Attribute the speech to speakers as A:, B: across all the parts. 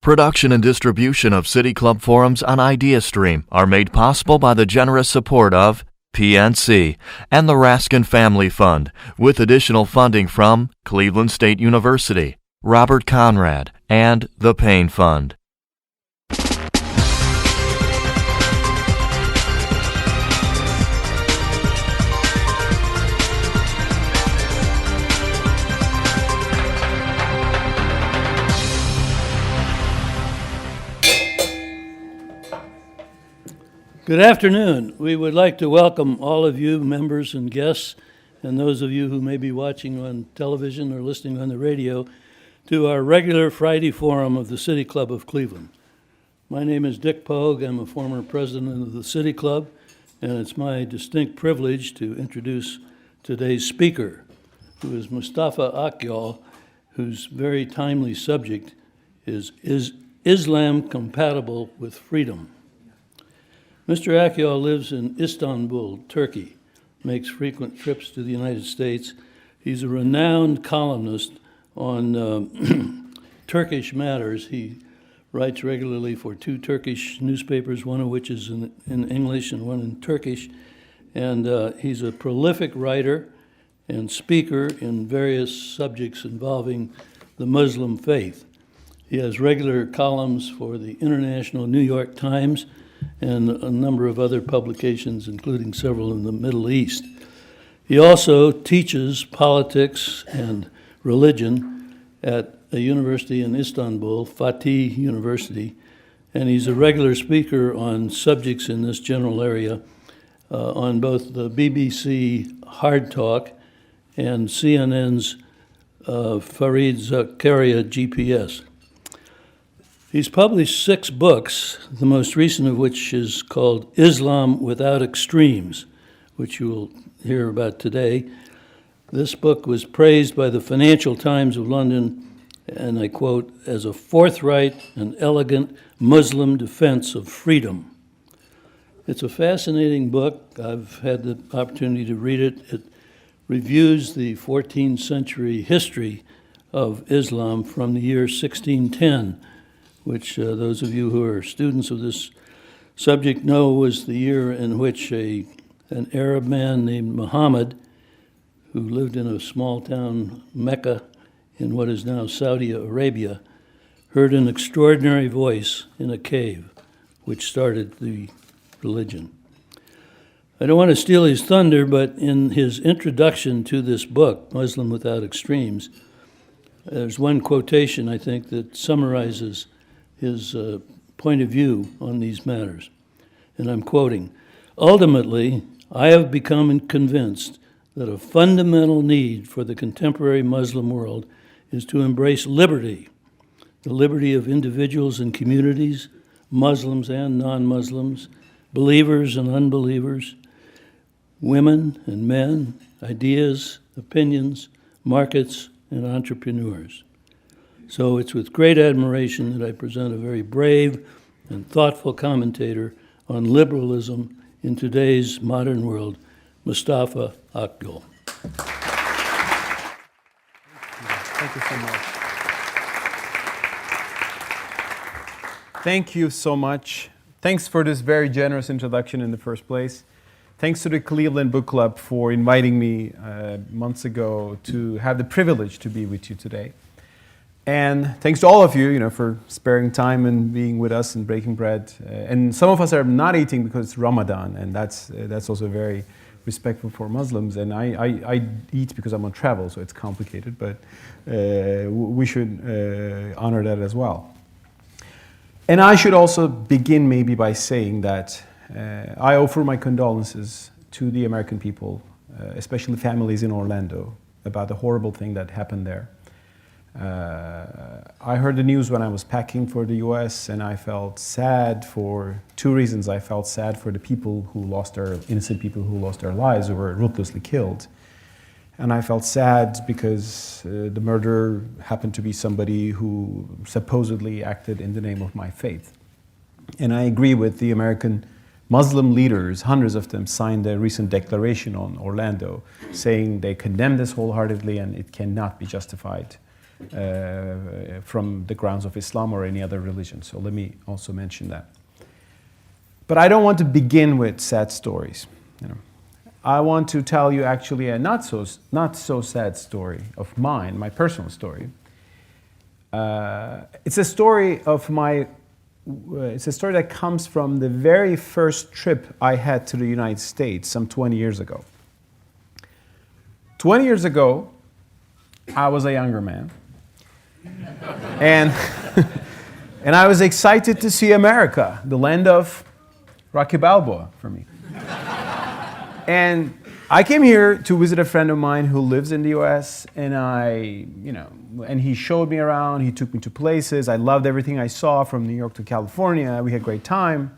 A: Production and distribution of City Club forums on IdeaStream are made possible by the generous support of PNC and the Raskin Family Fund, with additional funding from Cleveland State University, Robert Conrad, and the Payne Fund.
B: Good afternoon. We would like to welcome all of you members and guests, and those of you who may be watching on television or listening on the radio, to our regular Friday forum of the City Club of Cleveland. My name is Dick Pogue. I'm a former president of the City Club, and it's my distinct privilege to introduce today's speaker, who is Mustafa Akyol, whose very timely subject is Islam compatible with freedom? Mr. Akyol lives in Istanbul, Turkey, makes frequent trips to the United States. He's a renowned columnist on Turkish matters. He writes regularly for two Turkish newspapers, one of which is in English and one in Turkish. And he's a prolific writer and speaker in various subjects involving the Muslim faith. He has regular columns for the International New York Times and a number of other publications, including several in the Middle East. He also teaches politics and religion at a university in Istanbul, Fatih University, and he's a regular speaker on subjects in this general area on both the BBC Hard Talk and CNN's Fareed Zakaria GPS. He's published 6 books, the most recent of which is called Islam Without Extremes, which you will hear about today. This book was praised by the Financial Times of London, and I quote, as a forthright and elegant Muslim defense of freedom. It's a fascinating book. I've had the opportunity to read it. It reviews the 14th century history of Islam from the year 1610, which those of you who are students of this subject know was the year in which an Arab man named Muhammad, who lived in a small town, Mecca, in what is now Saudi Arabia, heard an extraordinary voice in a cave, which started the religion. I don't want to steal his thunder, but in his introduction to this book, Muslim Without Extremes, there's one quotation, I think, that summarizes his point of view on these matters. And I'm quoting, ultimately, I have become convinced that a fundamental need for the contemporary Muslim world is to embrace liberty, the liberty of individuals and communities, Muslims and non-Muslims, believers and unbelievers, women and men, ideas, opinions, markets, and entrepreneurs. So it's with great admiration that I present a very brave and thoughtful commentator on liberalism in today's modern world, Mustafa Akyol.
C: Thank you so much. Thank you so much. Thanks for this very generous introduction in the first place. Thanks to the Cleveland Book Club for inviting me months ago to have the privilege to be with you today. And thanks to all of you, for sparing time and being with us and breaking bread. And some of us are not eating because it's Ramadan, and that's also very respectful for Muslims. And I eat because I'm on travel, so it's complicated, but we should honor that as well. And I should also begin maybe by saying that I offer my condolences to the American people, especially families in Orlando, about the horrible thing that happened there. I heard the news when I was packing for the US, and I felt sad for 2 reasons. I felt sad for the people who lost their, innocent people who lost their lives, who were ruthlessly killed. And I felt sad because the murderer happened to be somebody who supposedly acted in the name of my faith. And I agree with the American Muslim leaders, hundreds of them signed a recent declaration on Orlando saying they condemn this wholeheartedly and it cannot be justified. from the grounds of Islam or any other religion. So let me also mention that. But I don't want to begin with sad stories. I want to tell you actually a not so sad story of mine, my personal story. It's a story that comes from the very first trip I had to the United States some 20 years ago. 20 years ago, I was a younger man. And, and I was excited to see America, the land of Rocky Balboa for me. And I came here to visit a friend of mine who lives in the US, and and he showed me around, he took me to places. I loved everything I saw from New York to California. We had a great time.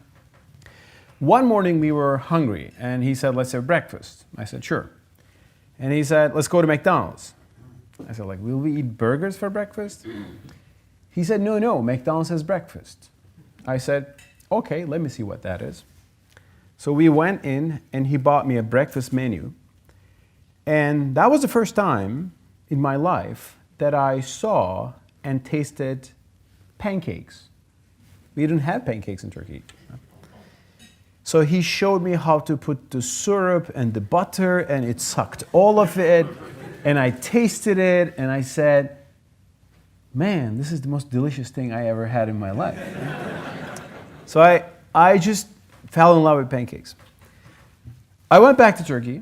C: One morning we were hungry, and he said, let's have breakfast. I said, sure. And he said, let's go to McDonald's. I said, will we eat burgers for breakfast? He said, no, McDonald's has breakfast. I said, okay, let me see what that is. So we went in, and he bought me a breakfast menu. And that was the first time in my life that I saw and tasted pancakes. We didn't have pancakes in Turkey. So he showed me how to put the syrup and the butter, and it sucked all of it. And I tasted it, and I said, man, this is the most delicious thing I ever had in my life. So I just fell in love with pancakes. I went back to Turkey.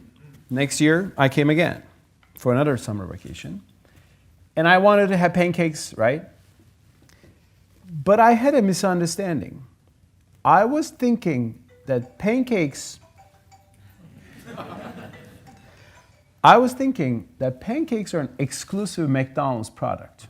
C: Next year, I came again for another summer vacation. And I wanted to have pancakes, right? But I had a misunderstanding. I was thinking that pancakes are an exclusive McDonald's product.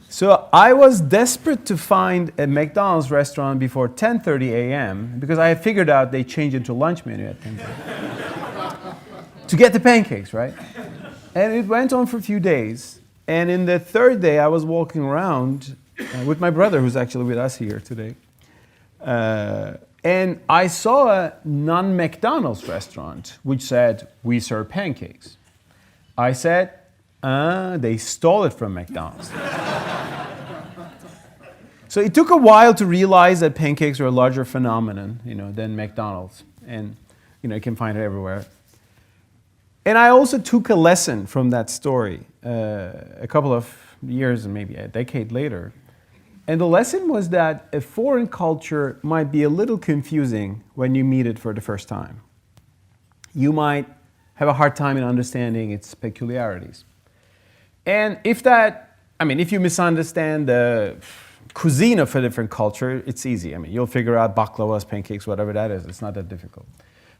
C: So I was desperate to find a McDonald's restaurant before 10:30 a.m. because I had figured out they changed into lunch menu at 10:30 to get the pancakes, right? And it went on for a few days. And in the third day, I was walking around with my brother, who's actually with us here today. And I saw a non-McDonald's restaurant which said, we serve pancakes. I said, they stole it from McDonald's. So it took a while to realize that pancakes are a larger phenomenon, than McDonald's. And, you can find it everywhere. And I also took a lesson from that story a couple of years, and maybe a decade later. And the lesson was that a foreign culture might be a little confusing when you meet it for the first time. You might have a hard time in understanding its peculiarities. And if you misunderstand the cuisine of a different culture, it's easy. You'll figure out baklavas, pancakes, whatever that is. It's not that difficult.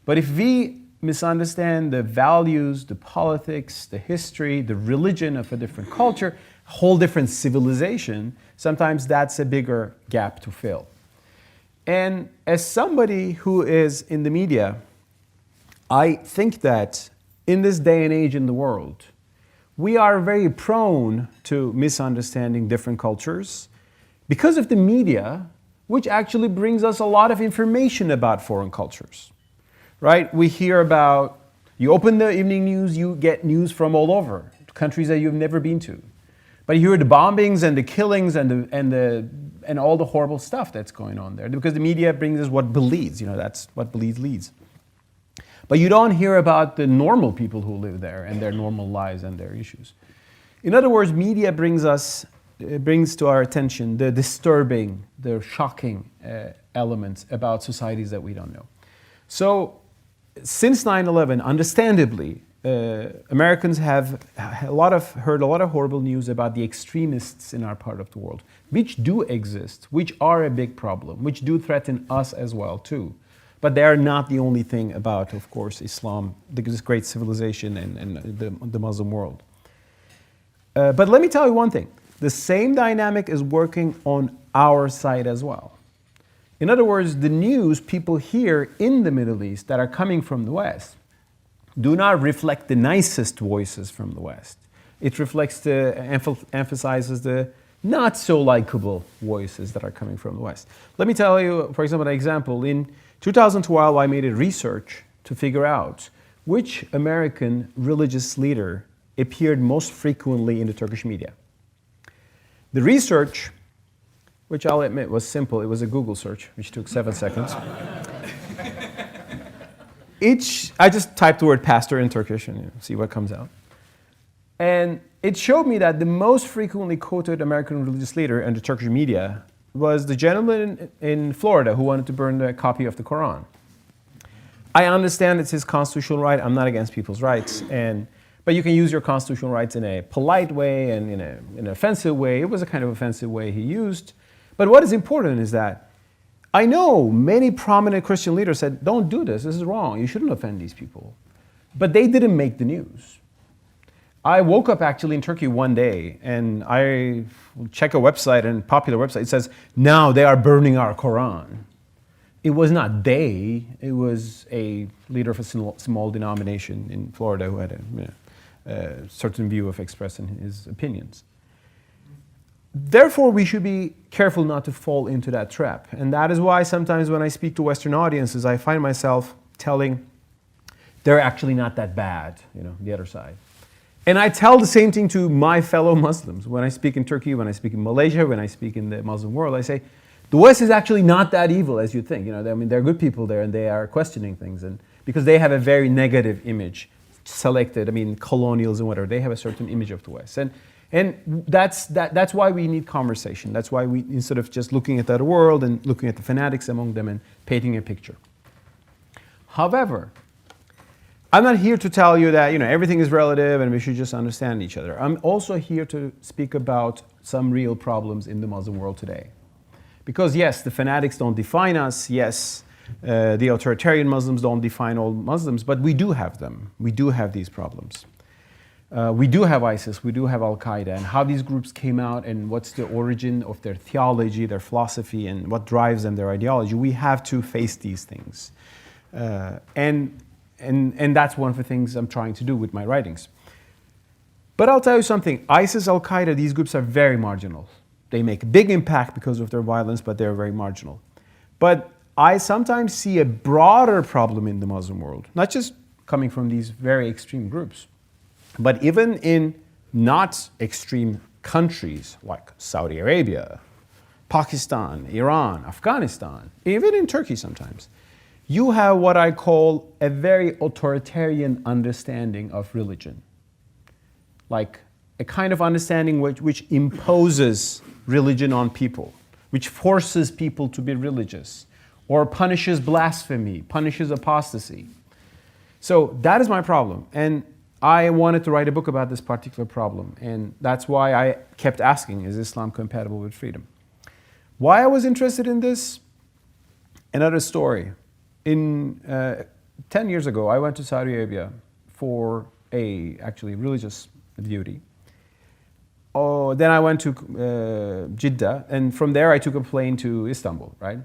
C: But if we misunderstand the values, the politics, the history, the religion of a different culture, a whole different civilization, sometimes that's a bigger gap to fill. And as somebody who is in the media, I think that in this day and age in the world, we are very prone to misunderstanding different cultures because of the media, which actually brings us a lot of information about foreign cultures. Right? We hear about, you open the evening news, you get news from all over, countries that you've never been to. But you hear the bombings and the killings and all the horrible stuff that's going on there, because the media brings us what bleeds. That's what leads. But you don't hear about the normal people who live there and their normal lives and their issues. In other words, media brings to our attention the disturbing, the shocking elements about societies that we don't know. So, since 9/11, understandably, Americans have heard a lot of horrible news about the extremists in our part of the world, which do exist, which are a big problem, which do threaten us as well too. But they are not the only thing about, of course, Islam, this great civilization and the Muslim world. But let me tell you one thing. The same dynamic is working on our side as well. In other words, the news people hear in the Middle East that are coming from the West do not reflect the nicest voices from the West. It emphasizes the not so likable voices that are coming from the West. Let me tell you, for example, an example. In 2012, I made a research to figure out which American religious leader appeared most frequently in the Turkish media. The research, which I'll admit was simple, it was a Google search, which took 7 seconds. I just typed the word pastor in Turkish and see what comes out. And it showed me that the most frequently quoted American religious leader in the Turkish media was the gentleman in Florida who wanted to burn a copy of the Quran. I understand it's his constitutional right. I'm not against people's rights. But you can use your constitutional rights in a polite way and in an offensive way. It was a kind of offensive way he used. But what is important is that I know many prominent Christian leaders said, don't do this. This is wrong. You shouldn't offend these people. But they didn't make the news. I woke up actually in Turkey one day and I check a website, and popular website, it says, now they are burning our Quran. It was not they, it was a leader of a small denomination in Florida who had a certain view of expressing his opinions. Therefore, we should be careful not to fall into that trap. And that is why sometimes when I speak to Western audiences, I find myself telling, they're actually not that bad, the other side. And I tell the same thing to my fellow Muslims. When I speak in Turkey, when I speak in Malaysia, when I speak in the Muslim world, I say, the West is actually not that evil as you think. There are good people there and they are questioning things. And because they have a very negative image, selected, colonials and whatever, they have a certain image of the West. And that's why we need conversation. That's why we, instead of just looking at that world and looking at the fanatics among them and painting a picture. However, I'm not here to tell you that everything is relative and we should just understand each other. I'm also here to speak about some real problems in the Muslim world today. Because yes, the fanatics don't define us. Yes, the authoritarian Muslims don't define all Muslims, but we do have them. We do have these problems. We do have ISIS, we do have Al-Qaeda, and how these groups came out and what's the origin of their theology, their philosophy, and what drives them, their ideology. We have to face these things. And that's one of the things I'm trying to do with my writings. But I'll tell you something, ISIS, Al-Qaeda, these groups are very marginal. They make a big impact because of their violence, but they're very marginal. But I sometimes see a broader problem in the Muslim world, not just coming from these very extreme groups, but even in not extreme countries like Saudi Arabia, Pakistan, Iran, Afghanistan, even in Turkey sometimes, you have what I call a very authoritarian understanding of religion. Like a kind of understanding which imposes religion on people, which forces people to be religious, or punishes blasphemy, punishes apostasy. So that is my problem. And I wanted to write a book about this particular problem. And that's why I kept asking, is Islam compatible with freedom? Why I was interested in this? Another story. 10 years ago, I went to Saudi Arabia for actually religious duty. Then I went to Jeddah, and from there I took a plane to Istanbul, right?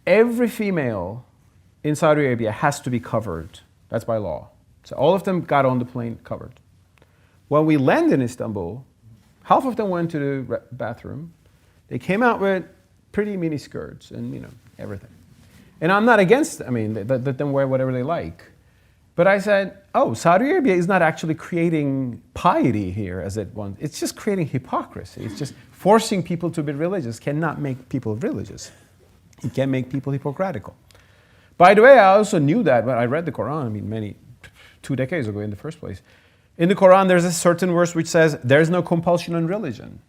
C: Every female in Saudi Arabia has to be covered. That's by law. So all of them got on the plane covered. When we landed in Istanbul, half of them went to the bathroom. They came out with pretty mini skirts and everything. And I'm not against, let them wear whatever they like. But I said, Saudi Arabia is not actually creating piety here as it wants. It's just creating hypocrisy. It's just forcing people to be religious cannot make people religious. It can make people hypocritical. By the way, I also knew that when I read the Quran, 2 decades ago in the first place. In the Quran, there's a certain verse which says, there's no compulsion on religion.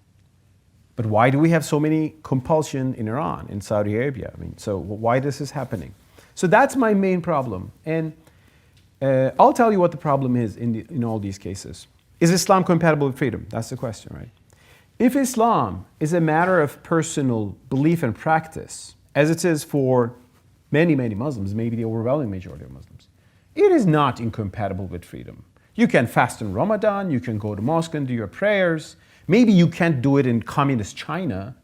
C: But why do we have so many compulsion in Iran, in Saudi Arabia? So why this is happening? So that's my main problem. And I'll tell you what the problem is in all these cases. Is Islam compatible with freedom? That's the question, right? If Islam is a matter of personal belief and practice, as it is for many, many Muslims, maybe the overwhelming majority of Muslims, it is not incompatible with freedom. You can fast in Ramadan, you can go to mosque and do your prayers. Maybe you can't do it in communist China,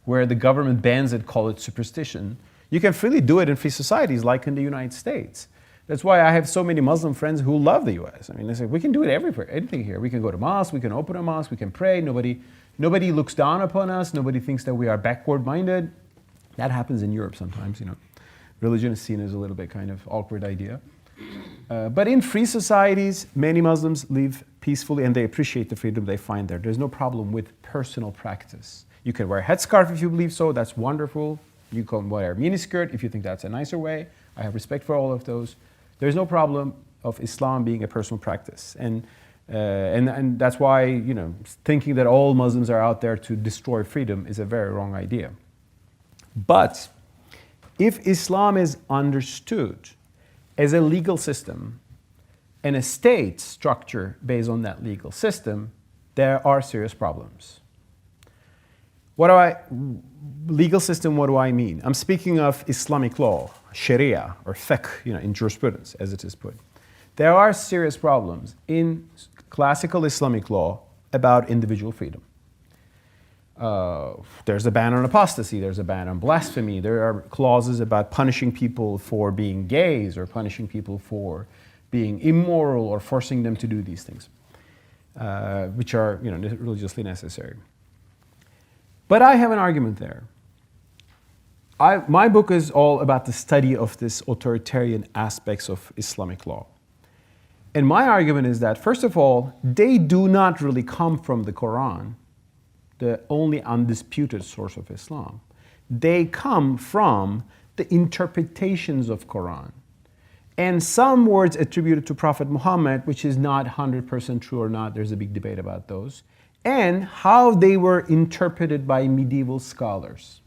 C: where the government bans it, call it superstition. You can freely do it in free societies like in the United States. That's why I have so many Muslim friends who love the US. They say, we can do it everywhere, anything here. We can go to mosque, we can open a mosque, we can pray. Nobody looks down upon us. Nobody thinks that we are backward-minded. That happens in Europe sometimes, Religion is seen as a little bit kind of awkward idea. But in free societies, many Muslims live peacefully and they appreciate the freedom they find there. There's no problem with personal practice. You can wear a headscarf if you believe so, that's wonderful. You can wear a miniskirt if you think that's a nicer way. I have respect for all of those. There's no problem of Islam being a personal practice. And that's why, thinking that all Muslims are out there to destroy freedom is a very wrong idea. But if Islam is understood as a legal system and a state structure based on that legal system, there are serious problems. Legal system, what do I mean? I'm speaking of Islamic law, Sharia, or fiqh, in jurisprudence, as it is put. There are serious problems in classical Islamic law about individual freedom. There's a ban on apostasy, there's a ban on blasphemy, there are clauses about punishing people for being gays or punishing people for being immoral or forcing them to do these things, which are religiously necessary. But I have an argument there. My book is all about the study of this authoritarian aspects of Islamic law. And my argument is that, first of all, they do not really come from the Quran, the only undisputed source of Islam. They come from the interpretations of Quran. And some words attributed to Prophet Muhammad, which is not 100% true or not, there's a big debate about those, and how they were interpreted by medieval scholars.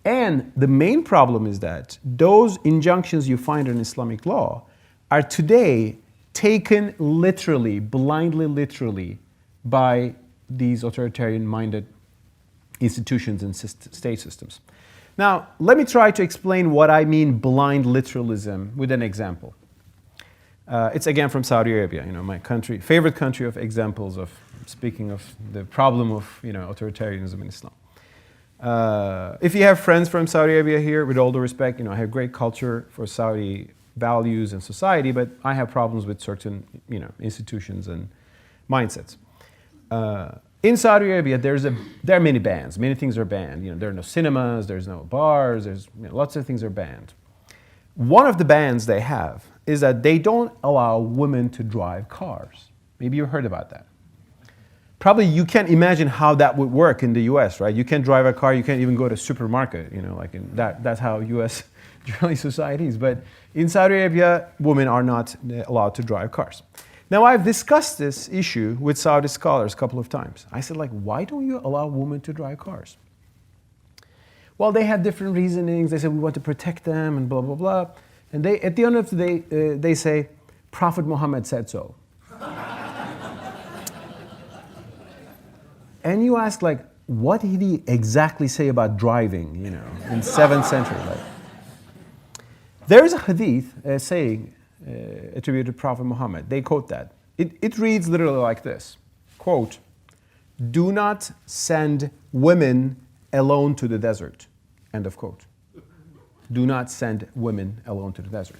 C: And the main problem is that those injunctions you find in Islamic law are today taken literally, blindly literally, by these authoritarian-minded institutions and state systems. Now, let me try to explain what I mean blind literalism with an example. It's again from Saudi Arabia, my favorite country of examples of speaking of the problem of authoritarianism in Islam. If you have friends from Saudi Arabia here, with all due respect, I have great culture for Saudi values and society, but I have problems with certain institutions and mindsets. In Saudi Arabia, there are many bans. Many things are banned. There are no cinemas, there's no bars, there's lots of things are banned. One of the bans they have is that they don't allow women to drive cars. Maybe you heard about that. Probably you can't imagine how that would work in the US, right? You can't drive a car, you can't even go to a supermarket, that's how US generally society is. But in Saudi Arabia, women are not allowed to drive cars. Now, I've discussed this issue with Saudi scholars a couple of times. I said, why don't you allow women to drive cars? Well, they had different reasonings. They said, we want to protect them and blah, blah, blah. And at the end of the day, they say, Prophet Muhammad said so. And you ask, what did he exactly say about driving, in 7th century? There is a hadith saying, attributed to Prophet Muhammad. They quote that. It reads literally like this, quote, do not send women alone to the desert, end of quote. Do not send women alone to the desert.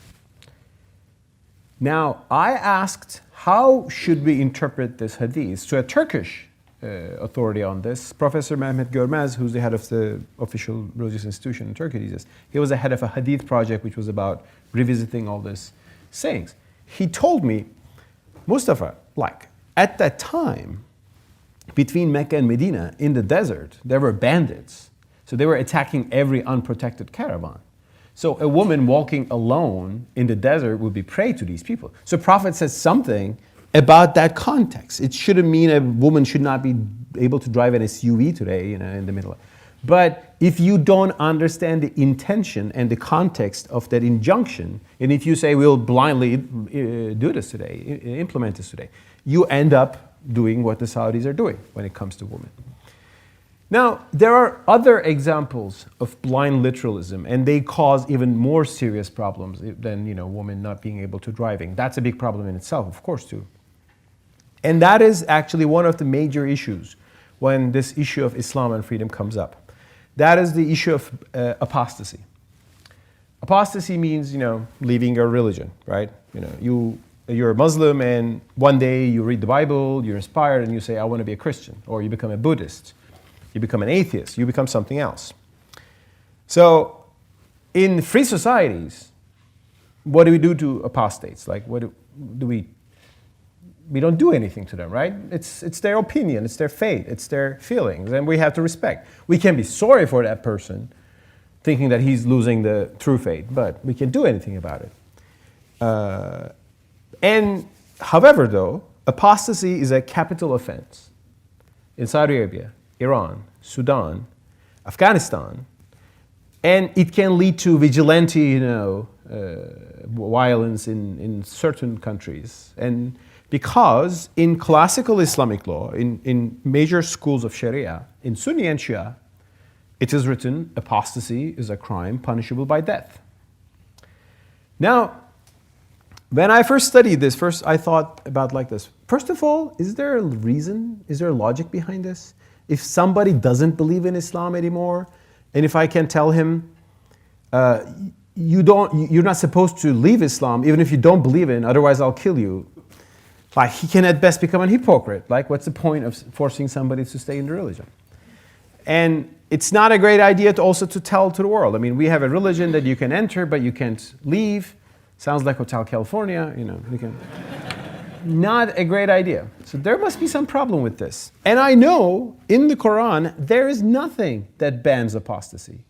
C: Now, I asked, how should we interpret this hadith to a Turkish authority on this, Professor Mehmet Görmez, who's the head of the official religious institution in Turkey. He was the head of a hadith project which was about revisiting all these sayings. He told me, Mustafa, at that time, between Mecca and Medina, in the desert, there were bandits. So they were attacking every unprotected caravan. So a woman walking alone in the desert would be prey to these people. So Prophet says something about that context. It shouldn't mean a woman should not be able to drive an SUV today, in the middle. But if you don't understand the intention and the context of that injunction, and if you say we'll blindly do this today, implement this today, you end up doing what the Saudis are doing when it comes to women. Now, there are other examples of blind literalism, and they cause even more serious problems than women not being able to driving. That's a big problem in itself, of course, too. And that is actually one of the major issues when this issue of Islam and freedom comes up. That is the issue of apostasy. Apostasy means, leaving your religion, right? You're a Muslim and one day you read the Bible, you're inspired and you say, I want to be a Christian. Or you become a Buddhist. You become an atheist. You become something else. So in free societies, what do we do to apostates? What do we we don't do anything to them, right? It's their opinion, it's their fate, it's their feelings, and we have to respect. We can be sorry for that person, thinking that he's losing the true faith, but we can't do anything about it. However, though, apostasy is a capital offense in Saudi Arabia, Iran, Sudan, Afghanistan, and it can lead to vigilante, violence in certain countries. And because in classical Islamic law, in major schools of Sharia, in Sunni and Shia, it is written, apostasy is a crime punishable by death. Now, when I first studied this, I thought about like this. First of all, is there a reason? Is there a logic behind this? If somebody doesn't believe in Islam anymore, and if I can tell him, you're not supposed to leave Islam, even if you don't believe in, otherwise I'll kill you. Like, he can at best become a hypocrite. Like, what's the point of forcing somebody to stay in the religion? And it's not a great idea to tell to the world. I mean, we have a religion that you can enter, but you can't leave. Sounds like Hotel California, you can. Not a great idea. So there must be some problem with this. And I know in the Quran, there is nothing that bans apostasy.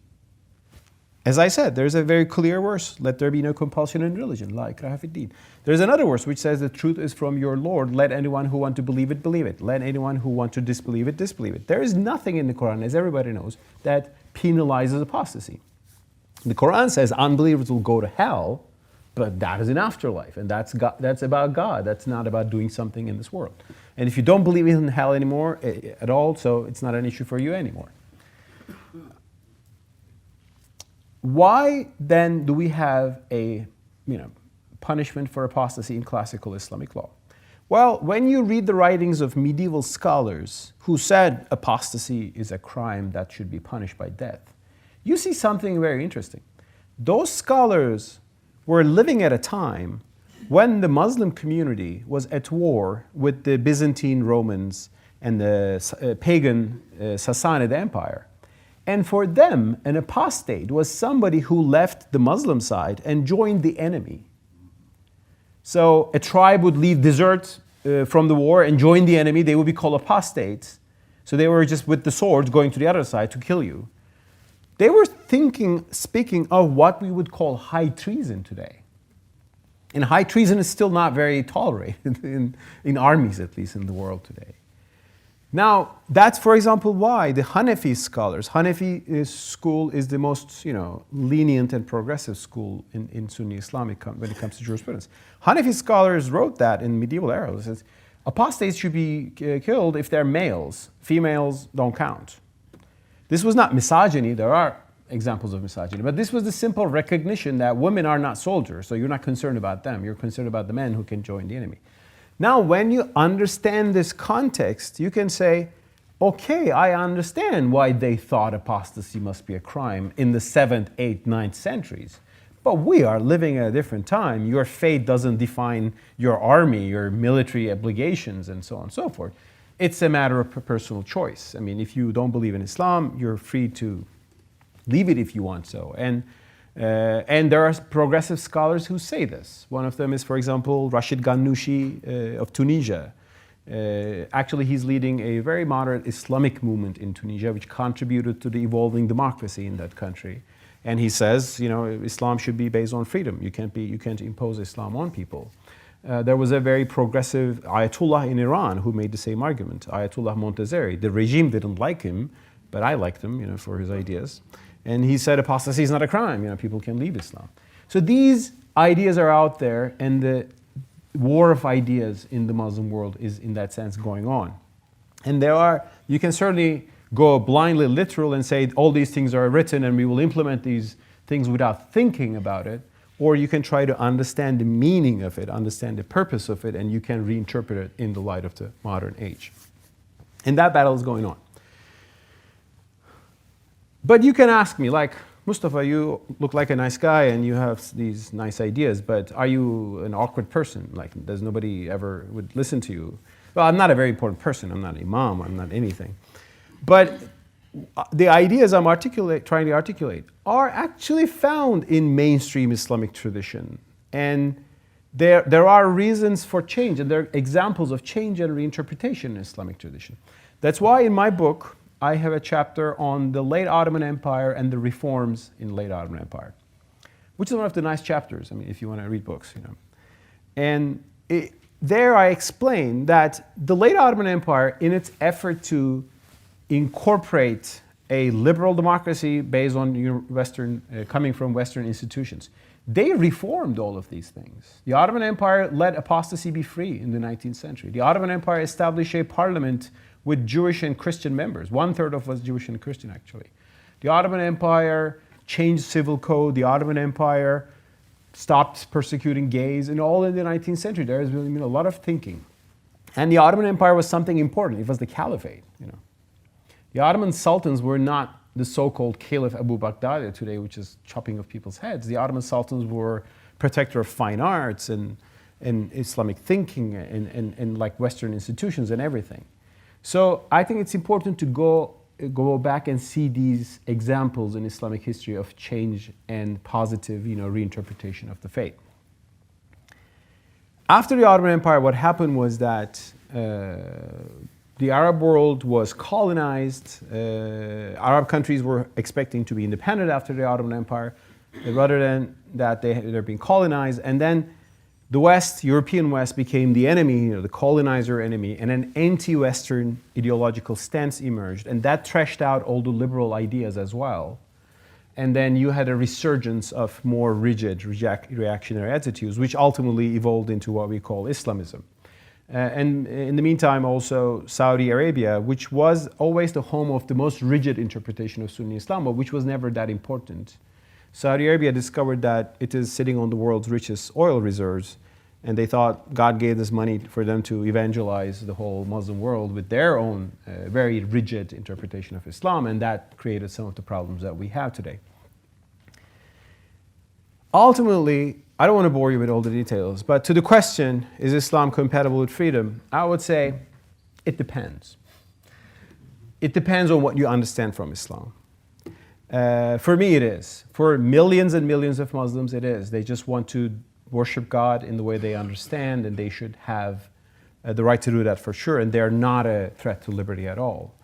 C: As I said, there's a very clear verse, let there be no compulsion in religion, la ikraha fid din. There's another verse which says the truth is from your Lord, let anyone who want to believe it, believe it. Let anyone who want to disbelieve it, disbelieve it. There is nothing in the Quran, as everybody knows, that penalizes apostasy. The Quran says unbelievers will go to hell, but that is an afterlife, and that's about God. That's not about doing something in this world. And if you don't believe in hell anymore at all, so it's not an issue for you anymore. Why then do we have a punishment for apostasy in classical Islamic law? Well, when you read the writings of medieval scholars who said apostasy is a crime that should be punished by death, you see something very interesting. Those scholars were living at a time when the Muslim community was at war with the Byzantine Romans and the pagan Sassanid Empire. And for them, an apostate was somebody who left the Muslim side and joined the enemy. So a tribe would leave, desert from the war and join the enemy. They would be called apostates. So they were just with the sword going to the other side to kill you. They were speaking of what we would call high treason today. And high treason is still not very tolerated in armies, at least in the world today. Now, that's, for example, why the Hanafi scholars, Hanafi school is the most lenient and progressive school in Sunni Islamic when it comes to jurisprudence. Hanafi scholars wrote that in medieval era. It says, apostates should be killed if they're males. Females don't count. This was not misogyny. There are examples of misogyny, but this was the simple recognition that women are not soldiers, so you're not concerned about them. You're concerned about the men who can join the enemy. Now, when you understand this context, you can say, okay, I understand why they thought apostasy must be a crime in the 7th, 8th, 9th centuries. But we are living at a different time. Your fate doesn't define your army, your military obligations, and so on and so forth. It's a matter of personal choice. I mean, if you don't believe in Islam, you're free to leave it if you want so. And there are progressive scholars who say this. One of them is, for example, Rashid Ghannouchi of Tunisia. Actually, he's leading a very moderate Islamic movement in Tunisia, which contributed to the evolving democracy in that country. And he says, Islam should be based on freedom. You can't impose Islam on people. There was a very progressive Ayatollah in Iran who made the same argument, Ayatollah Montazeri. The regime didn't like him, but I liked him, for his ideas. And he said apostasy is not a crime, people can leave Islam. So these ideas are out there, and the war of ideas in the Muslim world is in that sense going on. And you can certainly go blindly literal and say all these things are written and we will implement these things without thinking about it, or you can try to understand the meaning of it, understand the purpose of it, and you can reinterpret it in the light of the modern age. And that battle is going on. But you can ask me, like, Mustafa, you look like a nice guy and you have these nice ideas, but are you an awkward person? Like, does nobody ever would listen to you? Well, I'm not a very important person. I'm not an imam. I'm not anything. But the ideas I'm trying to articulate are actually found in mainstream Islamic tradition. And there are reasons for change, and there are examples of change and reinterpretation in Islamic tradition. That's why in my book, I have a chapter on the late Ottoman Empire and the reforms in late Ottoman Empire, which is one of the nice chapters, I mean, if you want to read books, you know. And there I explain that the late Ottoman Empire, in its effort to incorporate a liberal democracy based on coming from Western institutions, they reformed all of these things. The Ottoman Empire let apostasy be free in the 19th century. The Ottoman Empire established a parliament with Jewish and Christian members. 1/3 of was Jewish and Christian, actually. The Ottoman Empire changed civil code. The Ottoman Empire stopped persecuting gays, and all in the 19th century. There has been a lot of thinking. And the Ottoman Empire was something important. It was the caliphate, you know. The Ottoman sultans were not the so-called Caliph Abu Baghdad today, which is chopping of people's heads. The Ottoman sultans were protector of fine arts and Islamic thinking and like Western institutions and everything. So I think it's important to go back and see these examples in Islamic history of change and positive, reinterpretation of the faith. After the Ottoman Empire, what happened was that the Arab world was colonized. Arab countries were expecting to be independent after the Ottoman Empire. Rather than that, they're being colonized. And then the West, European West, became the enemy, the colonizer enemy, and an anti-Western ideological stance emerged. And that trashed out all the liberal ideas as well. And then you had a resurgence of more rigid, reactionary attitudes, which ultimately evolved into what we call Islamism. And in the meantime, also Saudi Arabia, which was always the home of the most rigid interpretation of Sunni Islam, but which was never that important. Saudi Arabia discovered that it is sitting on the world's richest oil reserves, and they thought God gave this money for them to evangelize the whole Muslim world with their own very rigid interpretation of Islam, and that created some of the problems that we have today. Ultimately, I don't want to bore you with all the details, but to the question, is Islam compatible with freedom? I would say it depends. It depends on what you understand from Islam. For me, it is. For millions and millions of Muslims, it is. They just want to worship God in the way they understand, and they should have the right to do that for sure, and they're not a threat to liberty at all.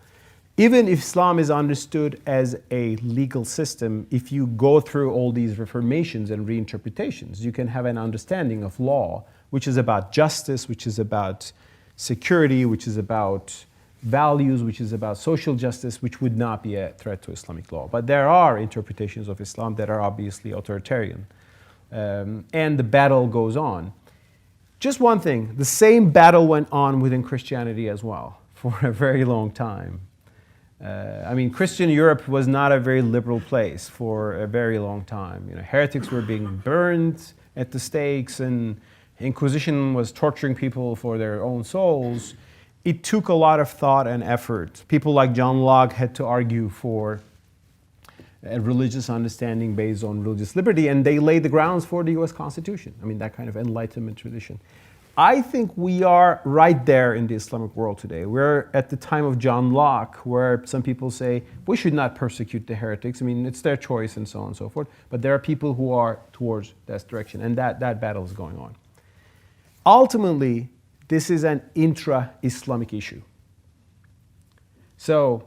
C: Even if Islam is understood as a legal system, if you go through all these reformations and reinterpretations, you can have an understanding of law, which is about justice, which is about security, which is about values, which is about social justice, which would not be a threat to Islamic law. But there are interpretations of Islam that are obviously authoritarian. And the battle goes on. Just one thing, the same battle went on within Christianity as well for a very long time. Christian Europe was not a very liberal place for a very long time. Heretics were being burned at the stakes, and Inquisition was torturing people for their own souls. It took a lot of thought and effort. People like John Locke had to argue for a religious understanding based on religious liberty, and they laid the grounds for the US Constitution. That kind of Enlightenment tradition. I think we are right there in the Islamic world today. We're at the time of John Locke, where some people say we should not persecute the heretics. It's their choice and so on and so forth. But there are people who are towards that direction, and that battle is going on. Ultimately, this is an intra-Islamic issue. So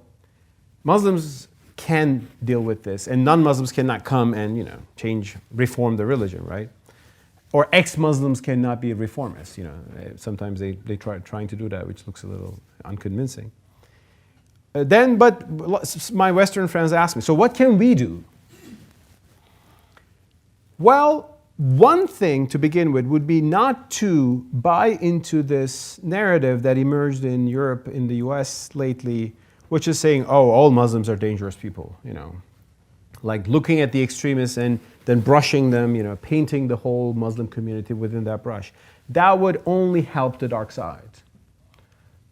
C: Muslims can deal with this, and non-Muslims cannot come and reform the religion, right? Or ex-Muslims cannot be reformists. Sometimes they trying to do that, which looks a little unconvincing. But my Western friends ask me, so what can we do? Well, one thing to begin with would be not to buy into this narrative that emerged in Europe, in the US lately, which is saying, oh, all Muslims are dangerous people, like looking at the extremists and then brushing them, painting the whole Muslim community within that brush. That would only help the dark side.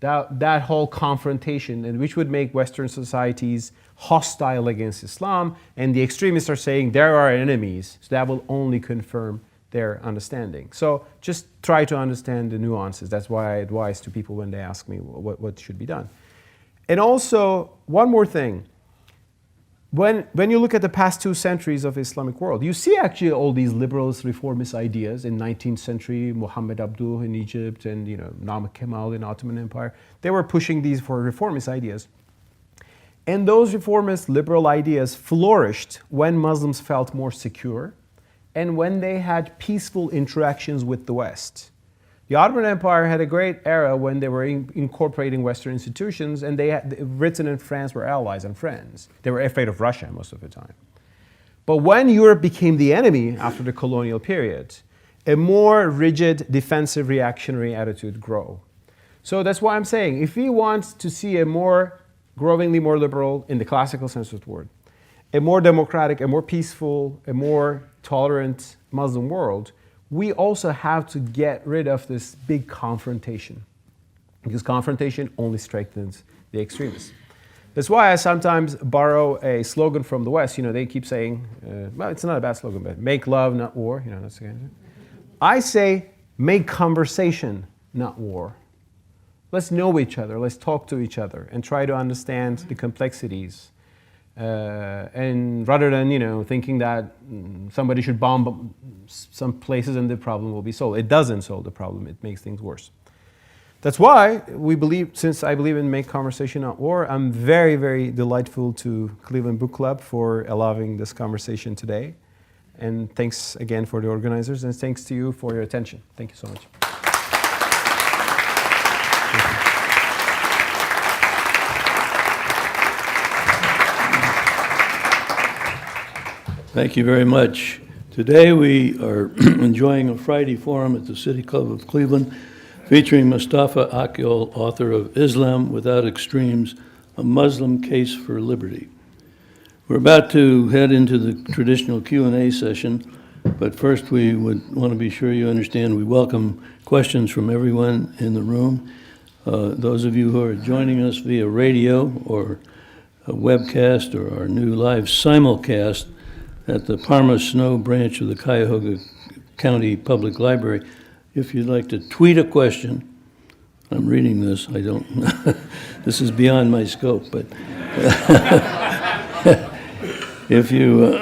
C: That whole confrontation, and which would make Western societies hostile against Islam, and the extremists are saying there are enemies, so that will only confirm their understanding. So just try to understand the nuances. That's why I advise to people when they ask me what should be done. And also, one more thing. when you look at the past 2 centuries of Islamic world, you see actually all these liberalist reformist ideas in 19th century, Muhammad Abduh in Egypt and Namık Kemal in Ottoman Empire. They were pushing these for reformist ideas. And those reformist liberal ideas flourished when Muslims felt more secure and when they had peaceful interactions with the West. The Ottoman Empire had a great era when they were incorporating Western institutions, and Britain and France were allies and friends. They were afraid of Russia most of the time. But when Europe became the enemy after the colonial period, a more rigid, defensive, reactionary attitude grew. So that's why I'm saying, if we want to see a more growingly more liberal, in the classical sense of the word, a more democratic, a more peaceful, a more tolerant Muslim world, we also have to get rid of this big confrontation, because confrontation only strengthens the extremists. That's why I sometimes borrow a slogan from the West. They keep saying, well, it's not a bad slogan, but make love, not war. That's the kind of thing. I say, make conversation, not war. Let's know each other, let's talk to each other, and try to understand the complexities. And rather than thinking that somebody should bomb some places and the problem will be solved. It doesn't solve the problem, it makes things worse. That's why since I believe in make conversation not war, I'm very, very delightful to Cleveland Book Club for allowing this conversation today. And thanks again for the organizers, and thanks to you for your attention. Thank you so much.
B: Thank you very much. Today we are enjoying a Friday forum at the City Club of Cleveland featuring Mustafa Akyol, author of Islam Without Extremes, A Muslim Case for Liberty. We're about to head into the traditional Q&A session, but first we would want to be sure you understand we welcome questions from everyone in the room. Those of you who are joining us via radio or a webcast or our new live simulcast at the Parma Snow branch of the Cuyahoga County Public Library. If you'd like to tweet a question, I'm reading this, I don't, this is beyond my scope, but if you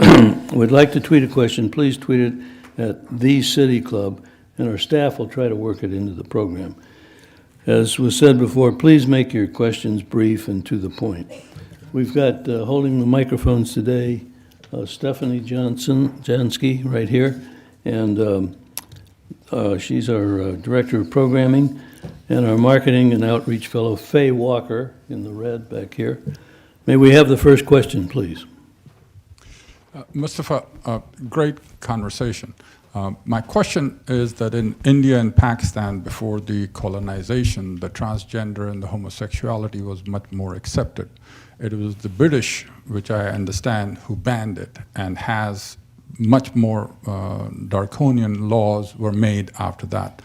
B: would like to tweet a question, please tweet it at the City Club, and our staff will try to work it into the program. As was said before, please make your questions brief and to the point. We've got holding the microphones today, Stephanie Jansky right here, and she's our Director of Programming, and our Marketing and Outreach Fellow, Faye Walker, in the red back here. May we have the first question, please?
D: Mustafa, great conversation. My question is that in India and Pakistan, before the colonization, the transgender and the homosexuality was much more accepted. It was the British, which I understand, who banned it, and has much more draconian laws were made after that.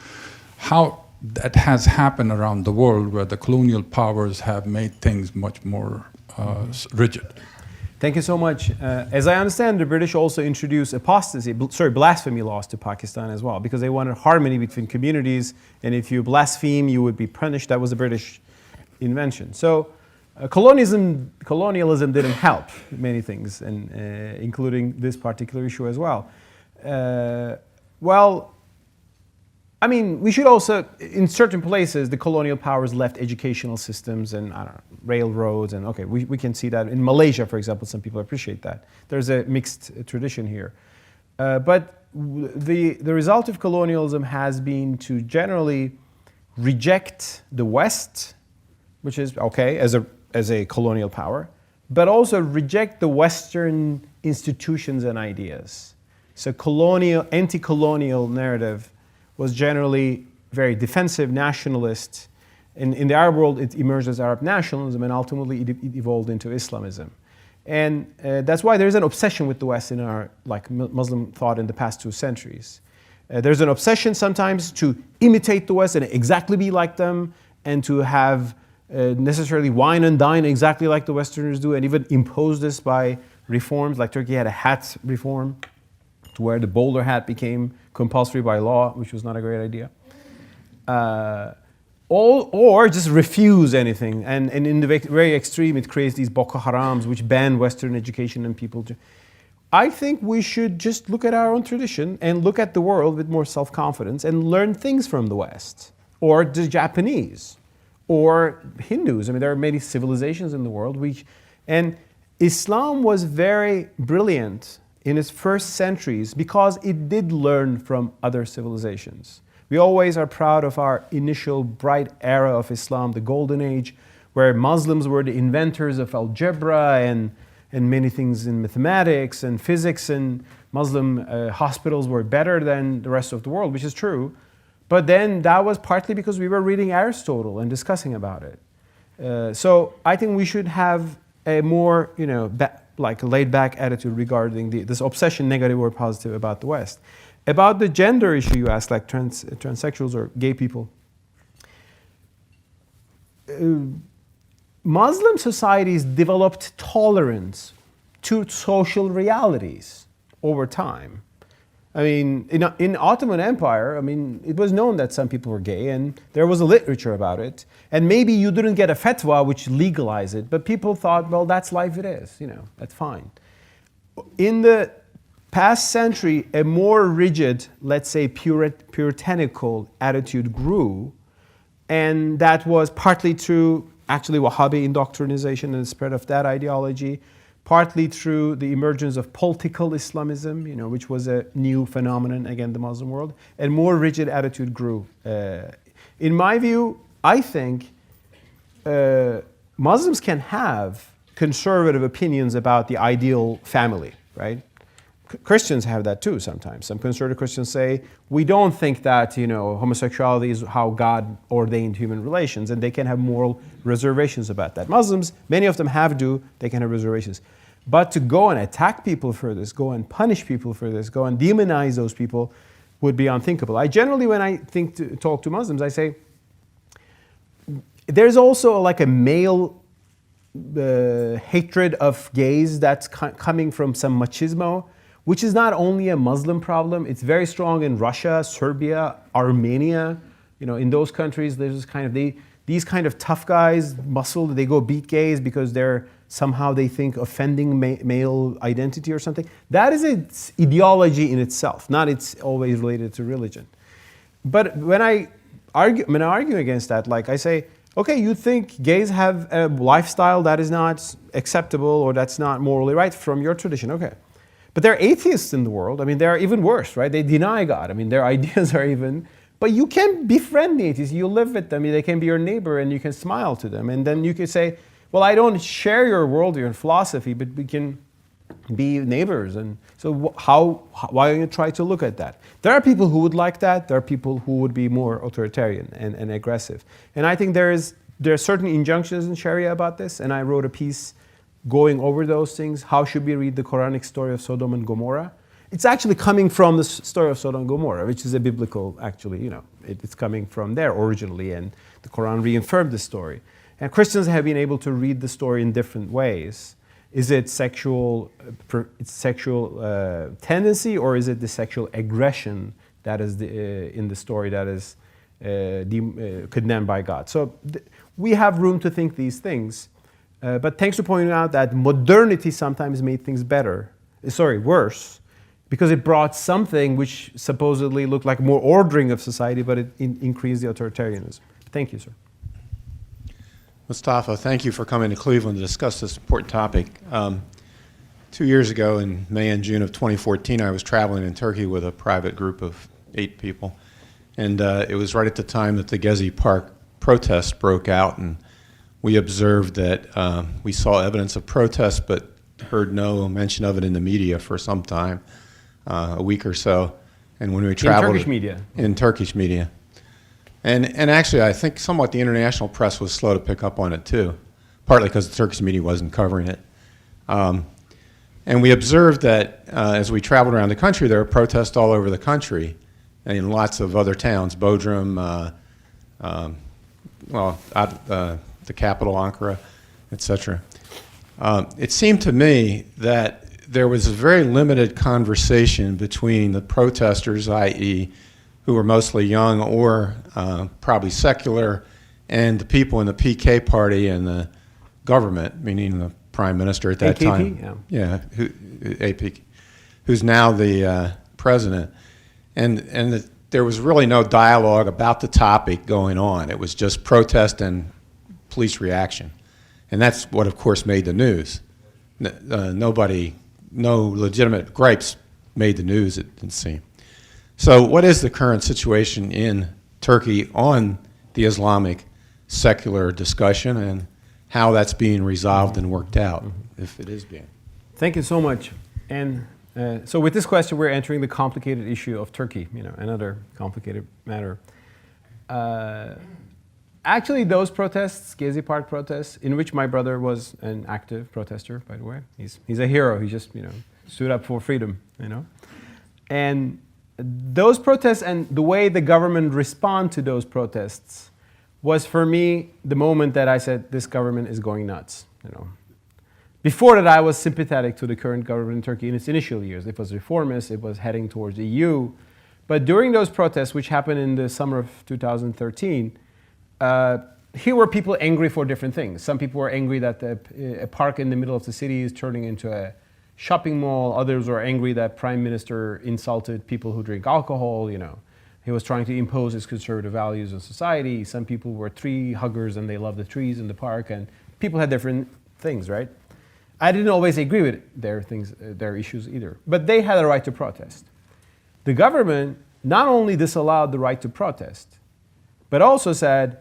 D: How that has happened around the world, where the colonial powers have made things much more rigid.
C: Thank you so much. As I understand, the British also introduced blasphemy laws to Pakistan as well, because they wanted harmony between communities, and if you blaspheme, you would be punished. That was a British invention. So colonialism didn't help many things, and including this particular issue as well. We should also, in certain places, the colonial powers left educational systems and railroads, and okay, we can see that in Malaysia, for example. Some people appreciate that. There's a mixed tradition here, but the result of colonialism has been to generally reject the West, which is okay as a colonial power, but also reject the Western institutions and ideas. So anti-colonial narrative was generally very defensive, nationalist. In the Arab world, it emerged as Arab nationalism, and ultimately it evolved into Islamism. And that's why there's an obsession with the West in our Muslim thought in the past 2 centuries. There's an obsession sometimes to imitate the West and exactly be like them, and to have necessarily wine and dine exactly like the Westerners do, and even impose this by reforms. Like Turkey had a hat reform to where the bowler hat became compulsory by law, which was not a great idea. or just refuse anything. And in the very extreme, it creates these Boko Harams, which ban Western education and people. I think we should just look at our own tradition and look at the world with more self-confidence and learn things from the West, or the Japanese, or Hindus. I mean, there are many civilizations in the world. And Islam was very brilliant in its first centuries because it did learn from other civilizations. We always are proud of our initial bright era of Islam, the Golden Age, where Muslims were the inventors of algebra and many things in mathematics and physics, and Muslim hospitals were better than the rest of the world, which is true. But then that was partly because we were reading Aristotle and discussing about it. So I think we should have a more, like a laid-back attitude regarding this obsession, negative or positive, about the West. About the gender issue you asked, like transsexuals or gay people. Muslim societies developed tolerance to social realities over time. I mean, in Ottoman Empire, I mean, it was known that some people were gay, and there was a literature about it. And maybe you didn't get a fatwa which legalized it, but people thought, well, that's life it is, that's fine. In the past century, a more rigid, let's say puritanical attitude grew, and that was partly through actually Wahhabi indoctrination and the spread of that ideology, partly through the emergence of political Islamism, which was a new phenomenon again in the Muslim world, and more rigid attitude grew. In my view, I think Muslims can have conservative opinions about the ideal family, right? Christians have that too sometimes. Some conservative Christians say, we don't think that homosexuality is how God ordained human relations, and they can have moral reservations about that. Muslims, many of them they can have reservations. But to go and attack people for this, go and punish people for this, go and demonize those people would be unthinkable. I generally, when I talk to Muslims, I say, there's also like a male hatred of gays that's coming from some machismo, which is not only a Muslim problem. It's very strong in Russia, Serbia, Armenia. In those countries, there's this these kind of tough guys, muscled, they go beat gays because they're somehow they think offending male identity or something. That is its ideology in itself, not it's always related to religion. But when I argue against that, like I say, okay, you think gays have a lifestyle that is not acceptable or that's not morally right from your tradition, okay. But there are atheists in the world. I mean, they're even worse, right? They deny God. I mean, their ideas are even... But you can befriend atheists. You live with them. They can be your neighbor, and you can smile to them. And then you can say, well, I don't share your worldview and philosophy, but we can be neighbors. And so why don't you try to look at that? There are people who would like that. There are people who would be more authoritarian and aggressive. And I think there are certain injunctions in Sharia about this, and I wrote a piece going over those things. How should we read the Quranic story of Sodom and Gomorrah? It's actually coming from the story of Sodom and Gomorrah, which is a biblical, actually, it's coming from there originally, and the Quran reaffirmed the story. And Christians have been able to read the story in different ways. Is it sexual tendency, or is it the sexual aggression that is in the story that is condemned by God? So we have room to think these things. But thanks for pointing out that modernity sometimes made things worse, because it brought something which supposedly looked like more ordering of society, but it increased the authoritarianism. Thank you, sir.
E: Mustafa, thank you for coming to Cleveland to discuss this important topic. 2 years ago, in May and June of 2014, I was traveling in Turkey with a private group of 8 people. And it was right at the time that the Gezi Park protests broke out, and we observed that we saw evidence of protest, but heard no mention of it in the media for some time, a week or so. And when we traveled...
C: In Turkish media?
E: In Turkish media. And actually, I think somewhat the international press was slow to pick up on it too, partly because the Turkish media wasn't covering it. And we observed that as we traveled around the country, there were protests all over the country, and in lots of other towns, Bodrum, the capital, Ankara, etc. It seemed to me that there was a very limited conversation between the protesters, i.e., who were mostly young or probably secular, and the people in the PK party and the government, meaning the prime minister at that
C: AKP?
E: time. Yeah, APK, who's now the president. And there was really no dialogue about the topic going on. It was just protest and police reaction. And that's what, of course, made the news. No legitimate gripes made the news, it didn't seem. So what is the current situation in Turkey on the Islamic secular discussion, and how that's being resolved and worked out, if it is being?
C: Thank you so much. And so with this question, we're entering the complicated issue of Turkey, another complicated matter. Actually, those protests, Gezi Park protests, in which my brother was an active protester, by the way. He's a hero. He just, stood up for freedom, And those protests and the way the government responded to those protests was, for me, the moment that I said, this government is going nuts, Before that, I was sympathetic to the current government in Turkey in its initial years. It was reformist, it was heading towards the EU. But during those protests, which happened in the summer of 2013, here were people angry for different things. Some people were angry that a park in the middle of the city is turning into a shopping mall. Others were angry that Prime Minister insulted people who drink alcohol, He was trying to impose his conservative values in society. Some people were tree huggers and they loved the trees in the park, and people had different things, right? I didn't always agree with their issues either, but they had a right to protest. The government not only disallowed the right to protest, but also said,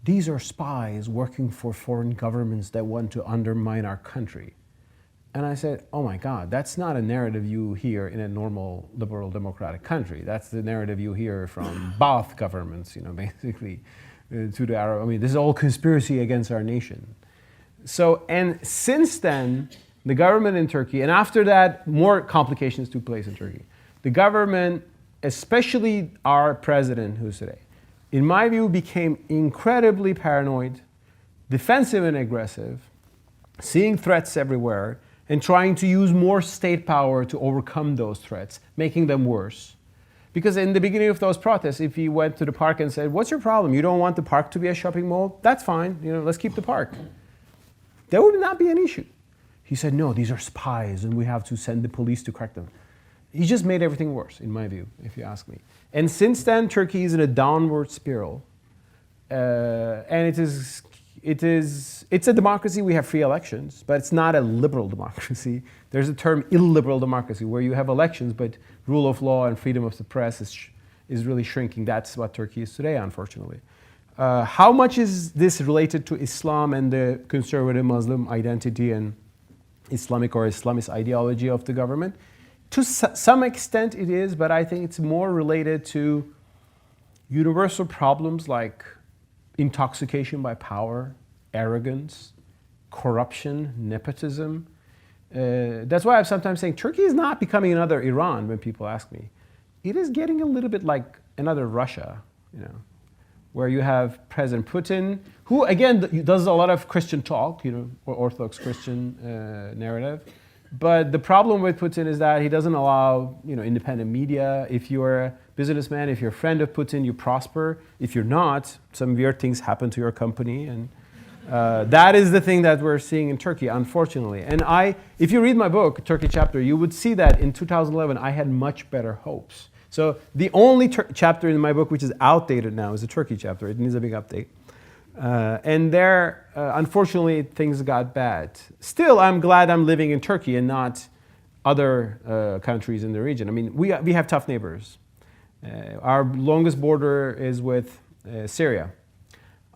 C: these are spies working for foreign governments that want to undermine our country. And I said, oh my God, that's not a narrative you hear in a normal liberal democratic country. That's the narrative you hear from Ba'ath governments, basically, to the Arab. This is all conspiracy against our nation. So, and since then, the government in Turkey, and after that, more complications took place in Turkey. The government, especially our president, who's today, in my view, became incredibly paranoid, defensive and aggressive, seeing threats everywhere, and trying to use more state power to overcome those threats, making them worse. Because in the beginning of those protests, if he went to the park and said, what's your problem? You don't want the park to be a shopping mall? That's fine, let's keep the park. There would not be an issue. He said, no, these are spies and we have to send the police to crack them. He just made everything worse, in my view, if you ask me. And since then, Turkey is in a downward spiral. And it's a democracy. We have free elections, but it's not a liberal democracy. There's a term illiberal democracy where you have elections, but rule of law and freedom of the press is really shrinking. That's what Turkey is today, unfortunately. How much is this related to Islam and the conservative Muslim identity and Islamic or Islamist ideology of the government? To some extent it is, but I think it's more related to universal problems like intoxication by power, arrogance, corruption, nepotism. That's why I'm sometimes saying Turkey is not becoming another Iran when people ask me. It is getting a little bit like another Russia, where you have President Putin, who again does a lot of Christian talk, or Orthodox Christian narrative. But the problem with Putin is that he doesn't allow, independent media. If you're a businessman, if you're a friend of Putin, you prosper. If you're not, some weird things happen to your company, and that is the thing that we're seeing in Turkey, unfortunately. And if you read my book, Turkey Chapter, you would see that in 2011 I had much better hopes. So the only chapter in my book which is outdated now is the Turkey chapter. It needs a big update. And there, unfortunately, things got bad. Still, I'm glad I'm living in Turkey and not other countries in the region. We have tough neighbors. Our longest border is with Syria.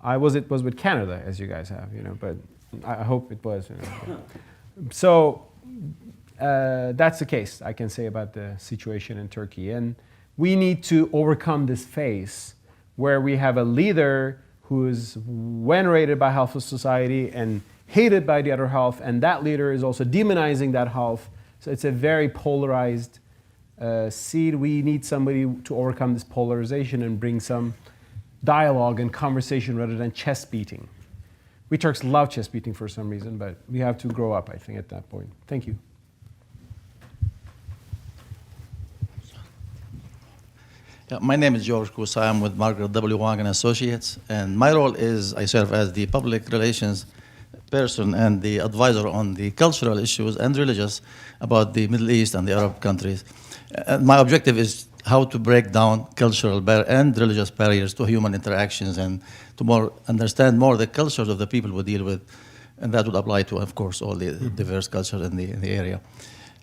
C: It was with Canada, as you guys have, but I hope it was. So that's the case, I can say, about the situation in Turkey. And we need to overcome this phase where we have a leader who is venerated by half of society and hated by the other half, and that leader is also demonizing that half. So it's a very polarized seed. We need somebody to overcome this polarization and bring some dialogue and conversation rather than chest beating. We Turks love chest beating for some reason, but we have to grow up, I think, at that point. Thank you.
F: Yeah, my name is George Kusa. I'm with Margaret W. Wang and Associates, and my role is I serve as the public relations person and the advisor on the cultural issues and religious about the Middle East and the Arab countries. My objective is how to break down cultural and religious barriers to human interactions and to understand more the cultures of the people we deal with, and that would apply to, of course, all the diverse cultures in the area.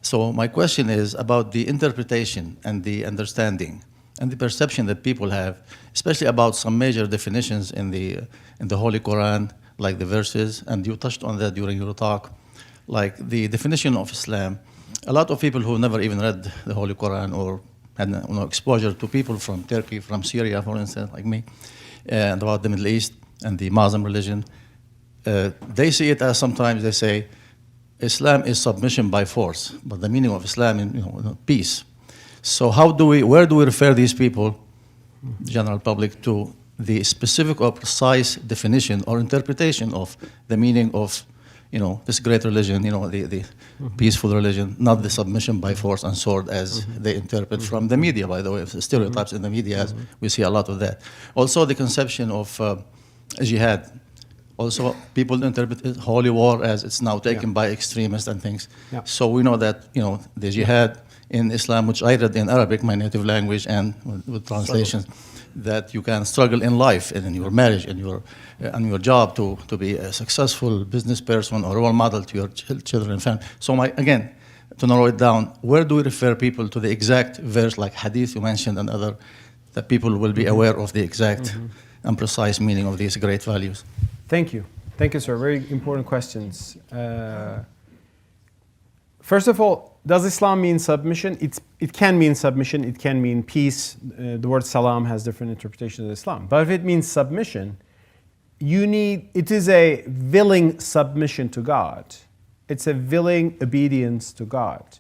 F: So my question is about the interpretation and the understanding and the perception that people have, especially about some major definitions in the Holy Quran, like the verses, and you touched on that during your talk, like the definition of Islam. A lot of people who never even read the Holy Quran or had no exposure to people from Turkey, from Syria, for instance, like me, and about the Middle East and the Muslim religion, they see it as sometimes they say, Islam is submission by force, but the meaning of Islam is peace. So where do we refer these people, general public, to the specific or precise definition or interpretation of the meaning of, this great religion, the peaceful religion, not the submission by force and sword as they interpret from the media, by the way, stereotypes in the media, as we see a lot of that. Also the conception of jihad. Also, people interpret holy war as it's now taken by extremists and things. Yeah. So we know that, the jihad in Islam, which I read in Arabic, my native language, and with translations, that you can struggle in life and in your marriage and your job to be a successful business person or role model to your children and family. So again, to narrow it down, where do we refer people to the exact verse, like hadith you mentioned and other, that people will be aware of the exact and precise meaning of these great values?
C: Thank you. Thank you, sir. Very important questions. First of all, does Islam mean submission? It can mean submission. It can mean peace. The word salam has different interpretations of Islam. But if it means submission, it is a willing submission to God. It's a willing obedience to God.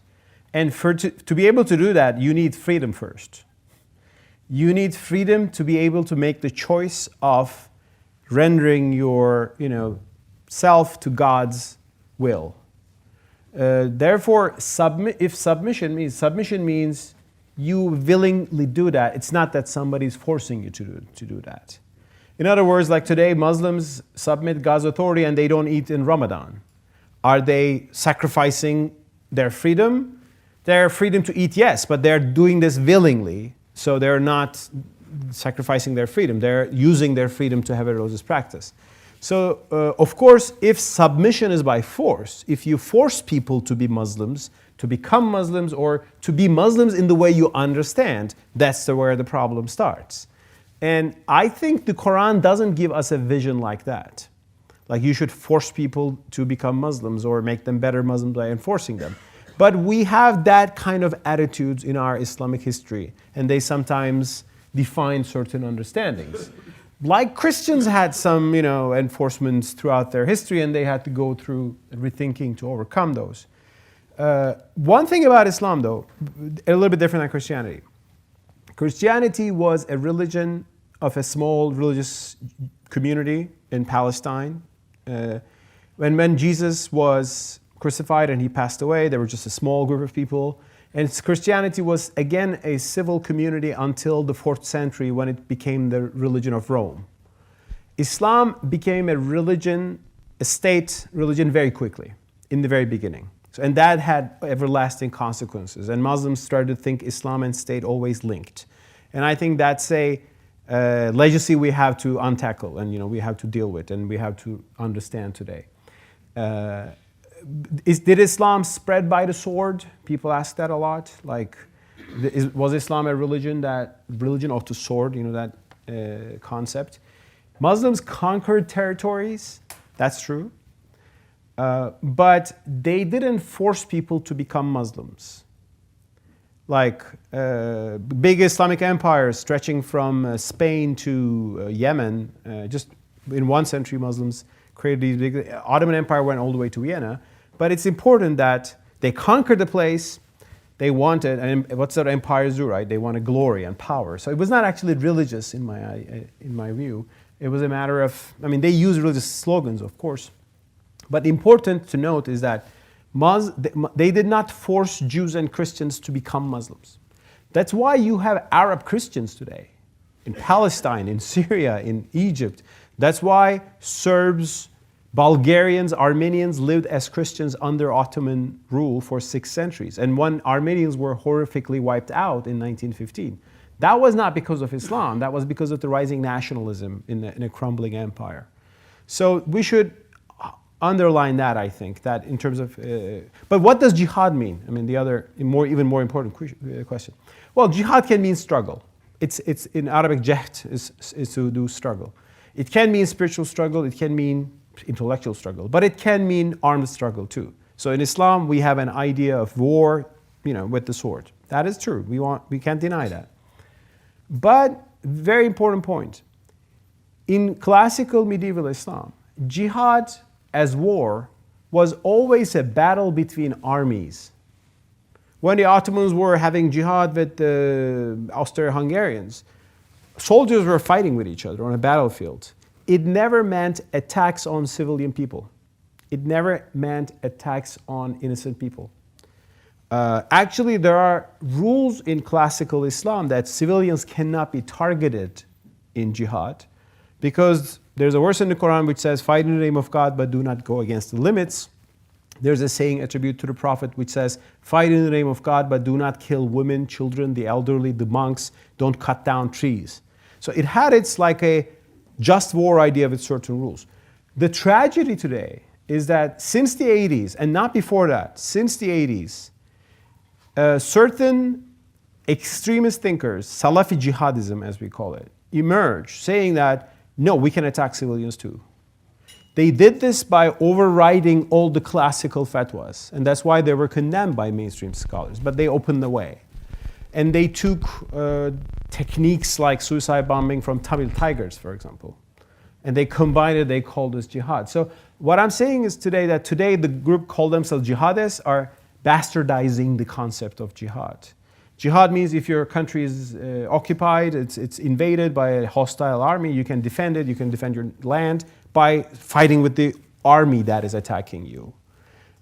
C: And to be able to do that, you need freedom first. You need freedom to be able to make the choice of rendering your self to God's will. Therefore, if submission means you willingly do that. It's not that somebody's forcing you to do that. In other words, like today, Muslims submit God's authority and they don't eat in Ramadan. Are they sacrificing their freedom? Their freedom to eat, yes, but they're doing this willingly, so they're not sacrificing their freedom. They're using their freedom to have a religious practice. So, of course, if submission is by force, if you force people to be Muslims, to become Muslims, or to be Muslims in the way you understand, that's where the problem starts. And I think the Quran doesn't give us a vision like that. Like you should force people to become Muslims or make them better Muslims by enforcing them. But we have that kind of attitudes in our Islamic history, and they sometimes define certain understandings. Like Christians had some, enforcements throughout their history, and they had to go through rethinking to overcome those. One thing about Islam, though, a little bit different than Christianity. Christianity was a religion of a small religious community in Palestine. When Jesus was crucified and he passed away, there was just a small group of people. And Christianity was, again, a civil community until the 4th century when it became the religion of Rome. Islam became a state religion very quickly, in the very beginning. And that had everlasting consequences. And Muslims started to think Islam and state always linked. And I think that's a legacy we have to untackle and we have to deal with and we have to understand today. Did Islam spread by the sword? People ask that a lot. Like, was Islam a religion of the sword? That concept. Muslims conquered territories. That's true. But they didn't force people to become Muslims. Like big Islamic empires stretching from Spain to Yemen, just in 1 century, Muslims created these big. Ottoman Empire went all the way to Vienna. But it's important that they conquered the place they wanted, and what's that empires do, right? They wanted glory and power. So it was not actually religious in my view. It was a matter of, they used religious slogans, of course. But important to note is that they did not force Jews and Christians to become Muslims. That's why you have Arab Christians today in Palestine, in Syria, in Egypt. That's why Serbs, Bulgarians, Armenians lived as Christians under Ottoman rule for 6 centuries. And when Armenians were horrifically wiped out in 1915, that was not because of Islam, that was because of the rising nationalism in a crumbling empire. So we should underline that, I think, that in terms of, but what does jihad mean? I mean, the other, even more important question. Well, jihad can mean struggle. It's in Arabic, jahd is to do struggle. It can mean spiritual struggle, it can mean intellectual struggle, but it can mean armed struggle too. So in Islam, we have an idea of war, with the sword. That is true, we can't deny that. But, very important point, in classical medieval Islam, jihad as war was always a battle between armies. When the Ottomans were having jihad with the Austro-Hungarians, soldiers were fighting with each other on a battlefield. It never meant attacks on civilian people. It never meant attacks on innocent people. Actually, there are rules in classical Islam that civilians cannot be targeted in jihad, because there's a verse in the Quran which says, fight in the name of God, but do not go against the limits. There's a saying attributed to the Prophet which says, fight in the name of God, but do not kill women, children, the elderly, the monks, don't cut down trees. So it had its like a just war idea with certain rules. The tragedy today is that since the 80s, and not before that, since the 80s, certain extremist thinkers, Salafi jihadism as we call it, emerged saying that, no, we can attack civilians too. They did this by overriding all the classical fatwas, and that's why they were condemned by mainstream scholars, but they opened the way. And they took techniques like suicide bombing from Tamil tigers, for example, and they combined it, they called this jihad. So what I'm saying is today the group called themselves jihadists are bastardizing the concept of jihad. Jihad means if your country is occupied, it's invaded by a hostile army, you can defend it, you can defend your land by fighting with the army that is attacking you.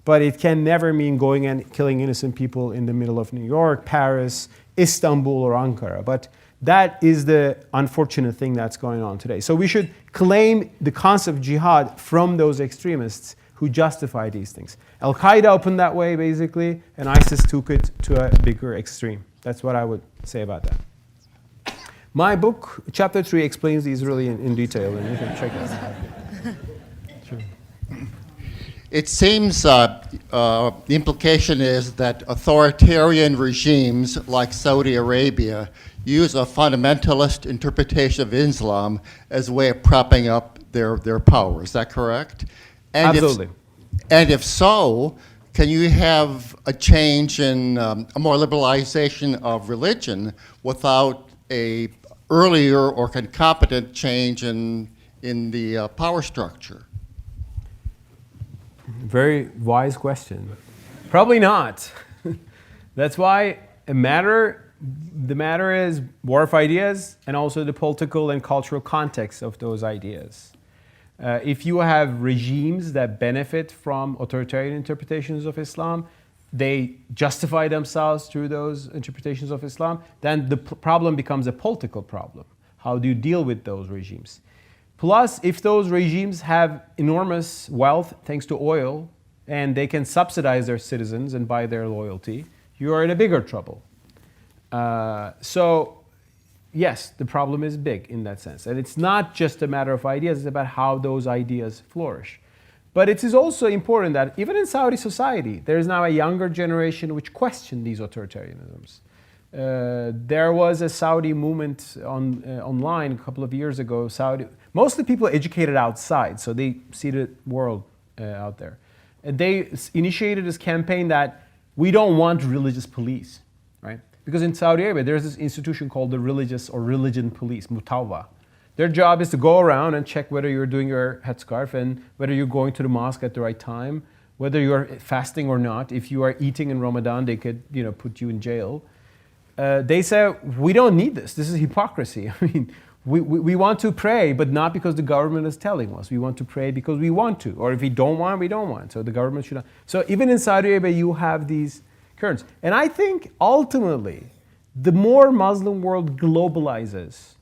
C: But it can never mean going and killing innocent people in the middle of New York, Paris, Istanbul, or Ankara. But that is the unfortunate thing that's going on today. So we should claim the concept of jihad from those extremists who justify these things. Al-Qaeda opened that way, basically, and ISIS took it to a bigger extreme. That's what I would say about that. My book, Chapter 3, explains these really in detail, and you can check it out. Sure.
G: It seems the implication is that authoritarian regimes like Saudi Arabia use a fundamentalist interpretation of Islam as a way of propping up their power. Is that correct? And
C: Absolutely.
G: And if so, can you have a change in a more liberalization of religion without a earlier or concomitant change in the power structure?
C: Very wise question. Probably not. That's why the matter is war of ideas and also the political and cultural context of those ideas. If you have regimes that benefit from authoritarian interpretations of Islam, they justify themselves through those interpretations of Islam, then the problem becomes a political problem. How do you deal with those regimes? Plus, if those regimes have enormous wealth thanks to oil, and they can subsidize their citizens and buy their loyalty, you are in a bigger trouble. So, yes, the problem is big in that sense. And it's not just a matter of ideas, it's about how those ideas flourish. But it is also important that even in Saudi society, there is now a younger generation which question these authoritarianisms. There was a Saudi movement online a couple of years ago. Mostly people educated outside, so they see the world out there. They initiated this campaign that we don't want religious police, right? Because in Saudi Arabia, there's this institution called the religious or religion police, mutawwa. Their job is to go around and check whether you're doing your headscarf and whether you're going to the mosque at the right time, whether you're fasting or not. If you are eating in Ramadan, they could, put you in jail. They say, we don't need this. This is hypocrisy. I mean, we want to pray, but not because the government is telling us. We want to pray because we want to. Or if we don't want, we don't want. So the government should not. So even in Saudi Arabia, you have these currents. And I think ultimately, The more Muslim world globalizes,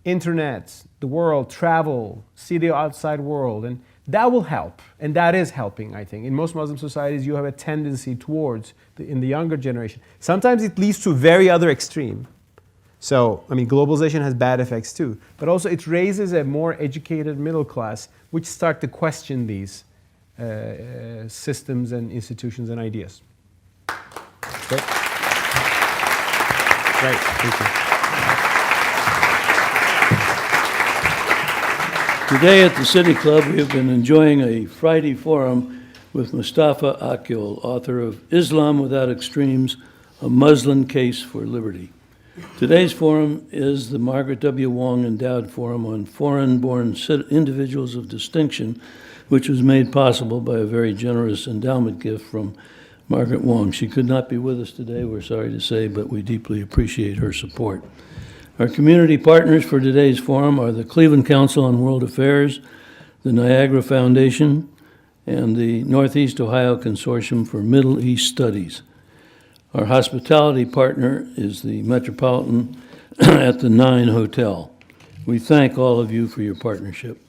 C: internet, the world, travel, see the outside world, and that will help, and that is helping, I think. In most Muslim societies, you have a tendency towards, in the younger generation. Sometimes it leads to a very other extreme. So, I mean, globalization has bad effects too, but also it raises a more educated middle class, which start to question these systems and institutions and ideas. Great. Great, thank you.
B: Today at the City Club, we have been enjoying a Friday forum with Mustafa Akyol, author of Islam Without Extremes, A Muslim Case for Liberty. Today's forum is the Margaret W. Wong Endowed Forum on Foreign-Born Individuals of Distinction, which was made possible by a very generous endowment gift from Margaret Wong. She could not be with us today, we're sorry to say, but we deeply appreciate her support. Our community partners for today's forum are the Cleveland Council on World Affairs, the Niagara Foundation, and the Northeast Ohio Consortium for Middle East Studies. Our hospitality partner is the Metropolitan at the 9 Hotel. We thank all of you for your partnership.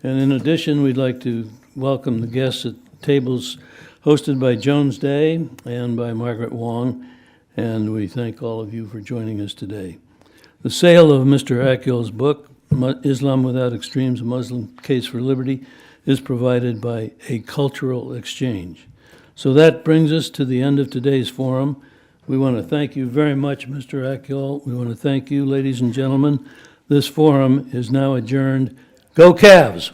B: And in addition, we'd like to welcome the guests at tables hosted by Jones Day and by Margaret Wong, and we thank all of you for joining us today. The sale of Mr. Akyol's book, Islam Without Extremes, A Muslim Case for Liberty, is provided by A Cultural Exchange. So that brings us to the end of today's forum. We want to thank you very much, Mr. Akyol. We want to thank you, ladies and gentlemen. This forum is now adjourned. Go Cavs!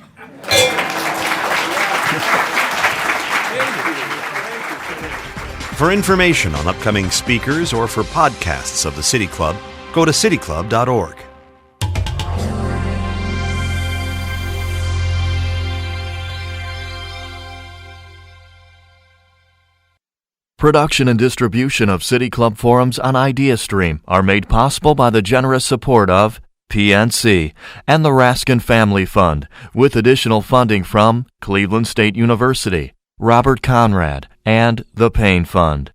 H: For information on upcoming speakers or for podcasts of the City Club, go to cityclub.org.
A: Production and distribution of City Club forums on IdeaStream are made possible by the generous support of PNC and the Raskin Family Fund, with additional funding from Cleveland State University, Robert Conrad, and the Payne Fund.